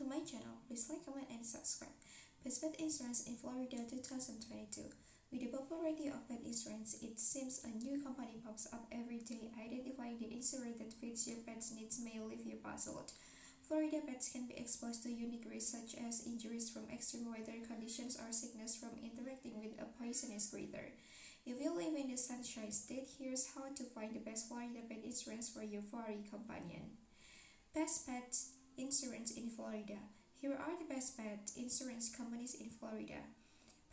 my channel. Please like, comment, and subscribe. Best pet insurance in Florida 2022. With the popularity of pet insurance, it seems a new company pops up every day. Identifying the insurer that fits your pet's needs may leave you puzzled. Florida pets can be exposed to unique risks such as injuries from extreme weather conditions or sickness from interacting with a poisonous critter. If you live in the Sunshine State, here's how to find the best Florida pet insurance for your furry companion. Best pet insurance in Florida. Here are the best pet insurance companies in Florida.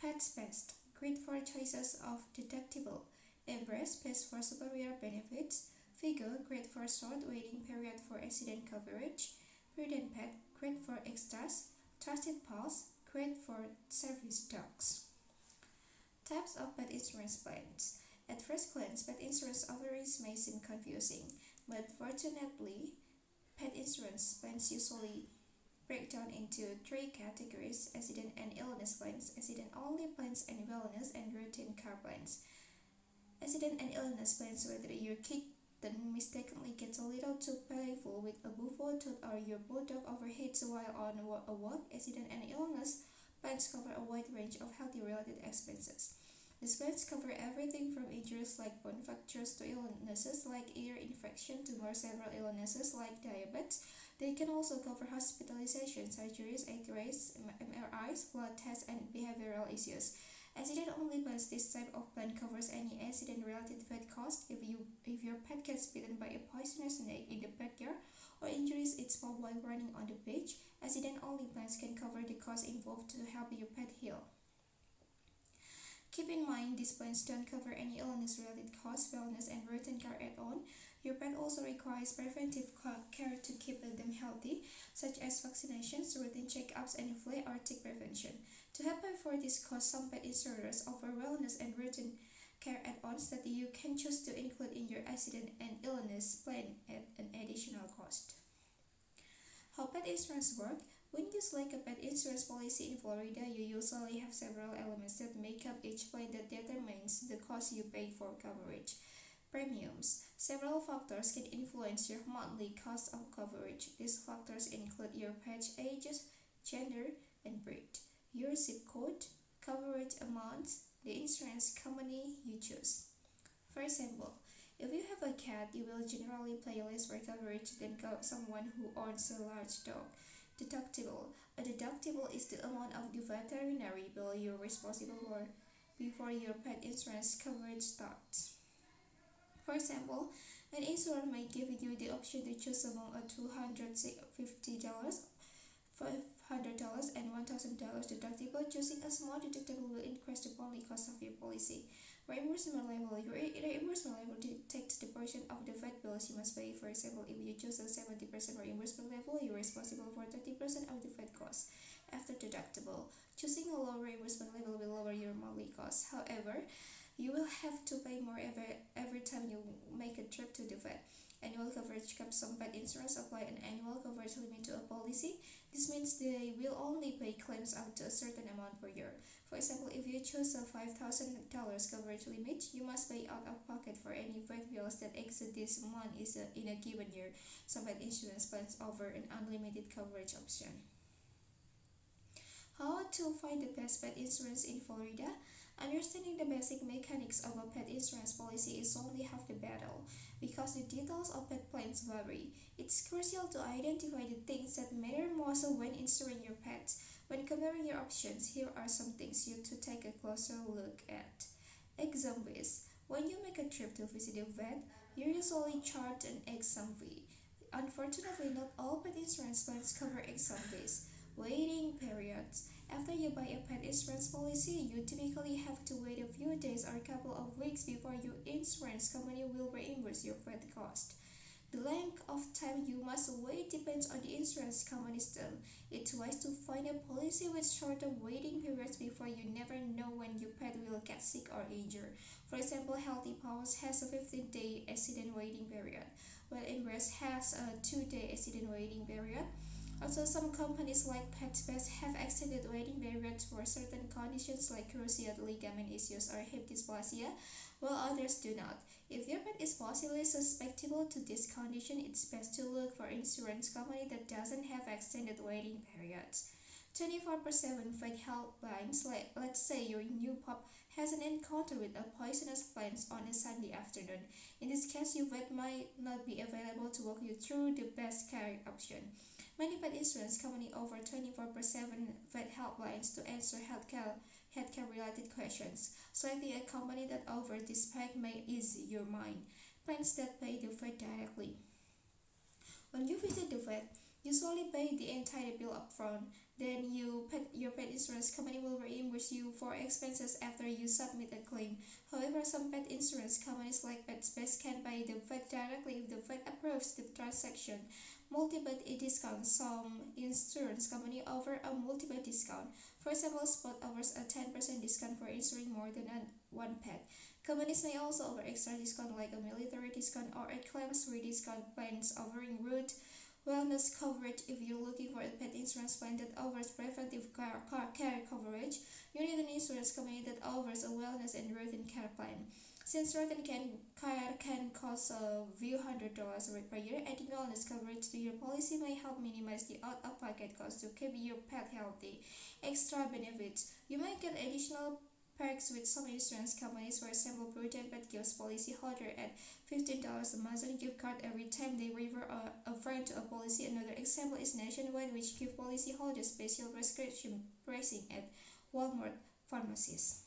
Pets Best, great for choices of deductible. Embrace, best for superior benefits. Figo, great for short waiting period for accident coverage. Prudent Pet, great for extras. Trusted Pals, great for service dogs. Types of pet insurance plans. At first glance, pet insurance offerings may seem confusing, but fortunately, pet insurance plans usually break down into three categories: accident and illness plans, accident-only plans, and wellness and routine care plans. Accident and illness plans, whether your kitten mistakenly gets a little too playful with a buffalo tooth or your bulldog overheats while on a walk. Accident and illness plans cover a wide range of health-related expenses. These plans cover everything from injuries like bone fractures to illnesses like ear infection to more severe illnesses like diabetes. They can also cover hospitalization, surgeries, X-rays, MRIs, blood tests, and behavioral issues. Accident-only plans. This type of plan covers any accident-related vet costs if your pet gets bitten by a poisonous snake in the backyard or injures its paw while running on the beach. Accident-only plans can cover the costs involved to help your pet heal. Keep in mind, these plans don't cover any illness-related costs, wellness, and routine care add-on. Your pet also requires preventive care to keep them healthy, such as vaccinations, routine checkups, and flea or tick prevention. To help pay for this cost, some pet insurers offer wellness and routine care add-ons that you can choose to include in your accident and illness plan at an additional cost. How pet insurance works? When you select a pet insurance policy in Florida, you usually have several elements that make up each plan that determines the cost you pay for coverage. Premiums. Several factors can influence your monthly cost of coverage. These factors include your pet's ages, gender, and breed, your zip code, coverage amounts, the insurance company you choose. For example, if you have a cat, you will generally pay less for coverage than someone who owns a large dog. Deductible. A deductible is the amount of the veterinary bill you're responsible for before your pet insurance coverage starts. For example, an insurer may give you the option to choose among a $250, $500, and $1,000 deductible. Choosing a small deductible will increase the monthly cost of your policy. Reimbursement level. Your reimbursement level detects the portion of the vet bills you must pay. For example, if you choose a 70% reimbursement level, you're responsible for 30% of the vet cost. After deductible, choosing a low reimbursement level will lower your monthly cost. However, you will have to pay more every time you make a trip to the vet. Annual coverage caps. Some pet insurance apply an annual coverage limit to a policy. This means they will only pay claims up to a certain amount per year. For example, if you choose a $5,000 coverage limit, you must pay out of pocket for any vet bills that exceed this amount in a given year. Some pet insurance plans offer an unlimited coverage option. How to find the best pet insurance in Florida? Understanding the basic mechanics of a pet insurance policy is only half the battle. Because the details of pet plans vary, it's crucial to identify the things that matter most when insuring your pet. When comparing your options, here are some things you to take a closer look at. Exam fees. When you make a trip to visit a vet, you usually charge an exam fee. Unfortunately, not all pet insurance plans cover exam fees. Waiting periods. After you buy a pet insurance policy, you typically have to wait a few days or a couple of weeks before your insurance company will reimburse your vet cost. The length of time you must wait depends on the insurance company's term. It's wise to find a policy with shorter waiting periods before you never know when your pet will get sick or injured. For example, Healthy Paws has a 15-day accident waiting period, while Embrace has a 2-day accident waiting period. Also, some companies like PetSpace have extended waiting periods for certain conditions like cruciate ligament issues or hip dysplasia, while others do not. If your pet is possibly susceptible to this condition, it's best to look for insurance company that doesn't have extended waiting periods. 24/7 vet helplines, like let's say your new pup has an encounter with a poisonous plant on a Sunday afternoon. In this case, your vet might not be available to walk you through the best care option. Many pet insurance companies offer 24/7 vet helplines to answer healthcare related questions. Selecting a company that offers this pack may ease your mind. Plans that pay the vet directly. When you visit the vet, usually pay the entire bill upfront. Then your pet insurance company will reimburse you for expenses after you submit a claim. However, some pet insurance companies like PetSpace can pay the vet directly if the vet approves the transaction. Multi-pet discount. Some insurance companies offer a multi-pet discount. For example, Spot offers a 10% discount for insuring more than one pet. Companies may also offer extra discount like a military discount or a claims-free discount plans offering root wellness coverage. If you're looking for a pet insurance plan that offers preventive care coverage, you need an insurance company that offers a wellness and routine care plan. Since routine care can cost a few $100s per year, adding wellness coverage to your policy may help minimize the out-of-pocket cost to keep your pet healthy. Extra benefits. You might get additional perks with some insurance companies. For example, Prudent Pet gives policyholder at $15 Amazon gift card every time they refer a friend to a policy. Another example is Nationwide, which gives policyholders special prescription pricing at Walmart pharmacies.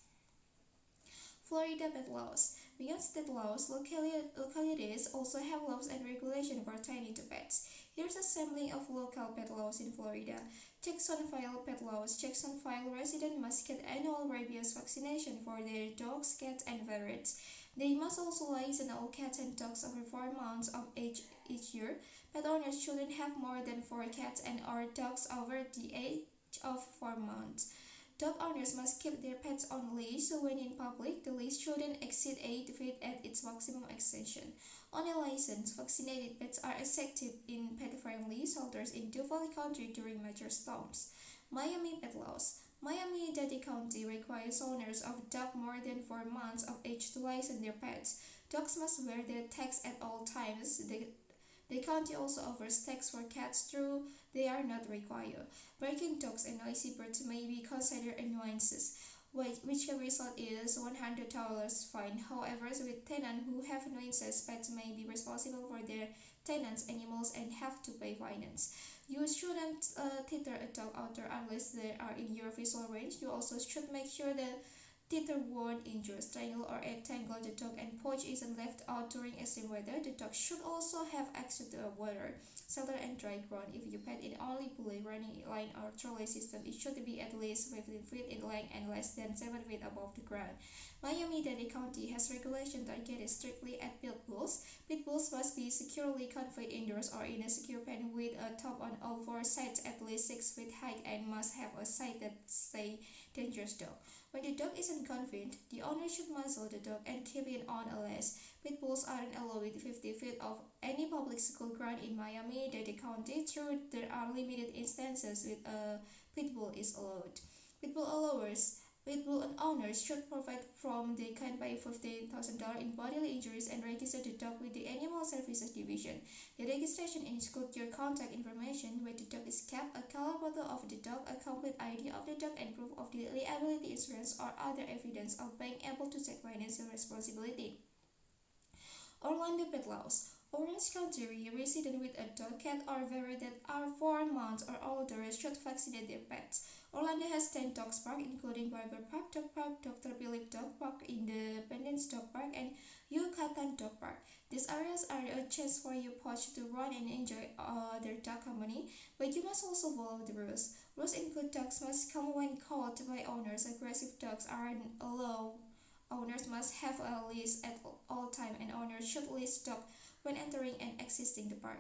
Florida pet laws. Beyond state laws, localities also have laws and regulations pertaining to pets. Here's a sampling of local pet laws in Florida. Jacksonville pet laws. Jacksonville residents must get annual rabies vaccination for their dogs, cats, and ferrets. They must also license all cats and dogs over 4 months of age each year. Pet owners shouldn't have more than 4 cats and or dogs over the age of 4 months. Dog owners must keep their pets on leash when in public. The leash shouldn't exceed 8 feet at its maximum extension. Only licensed, vaccinated pets are accepted in pet-friendly shelters in Duval County during major storms. Miami pet laws. Miami-Dade County requires owners of dogs more than 4 months of age to license their pets. Dogs must wear their tags at all times. The county also offers tags for cats, though they are not required. Barking dogs and noisy birds may be considered annoyances, which can result in $100 fine. However, with tenants who have nuisance pets may be responsible for their tenants' animals and have to pay fines. You shouldn't tether a dog outdoor unless they are in your visual range. You also should make sure the tether won't injure, strangle, or entangle the dog, and pouch isn't left out during extreme weather. The dog should also have access to water, shelter, and dry ground. If you pet in only pulley, running line, or trolley system, it should be at least 15 feet in length and less than 7 feet above the ground. Miami-Dade County has regulations targeted strictly at pit bulls. Pit bulls must be securely confined indoors or in a secure pen with a top on all 4 sides at least 6 feet high and must have a side that says dangerous dog. When the dog isn't confined, the owner should muzzle the dog and keep it on a leash. Pit bulls aren't allowed within 50 feet of any public school ground in Miami-Dade County, though there are limited instances with a pit bull is allowed. Pit bull owners should provide from they can pay $15,000 in bodily injuries and register the dog with the Animal Services Division. The registration includes your contact information, where the dog is kept, a color photo of the dog, a complete ID of the dog, and proof of the liability insurance or other evidence of being able to take financial responsibility. Orlando pet laws. Orange County residents with a dog, cat, or ferret that are 4 months or older should vaccinate their pets. Orlando has 10 dog parks, including Barber Park Dog Park, Dr. Philip Dog Park, Independence Dog Park, and Yucatan Dog Park. These areas are a chance for your pet to run and enjoy their dog company, but you must also follow the rules. Rules include dogs must come when called by owners. Aggressive dogs aren't allowed. Owners must have a leash at all times, and owners should leash dogs when entering and exiting the park.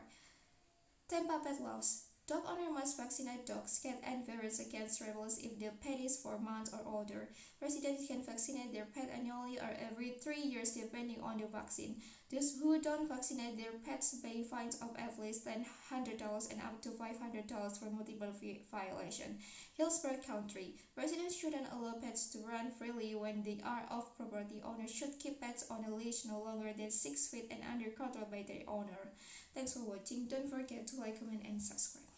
Tampa pet laws. Dog owner must vaccinate dogs, cats, and ferrets against rabies if the pet is 4 months or older. Residents can vaccinate their pet annually or every 3 years depending on the vaccine. Those who don't vaccinate their pets pay fines of at least $100 and up to $500 for multiple violation. Hillsborough County. Residents shouldn't allow pets to run freely when they are off property. Owners should keep pets on a leash no longer than 6 feet and under control by their owner. Thanks for watching. Don't forget to like, comment, and subscribe.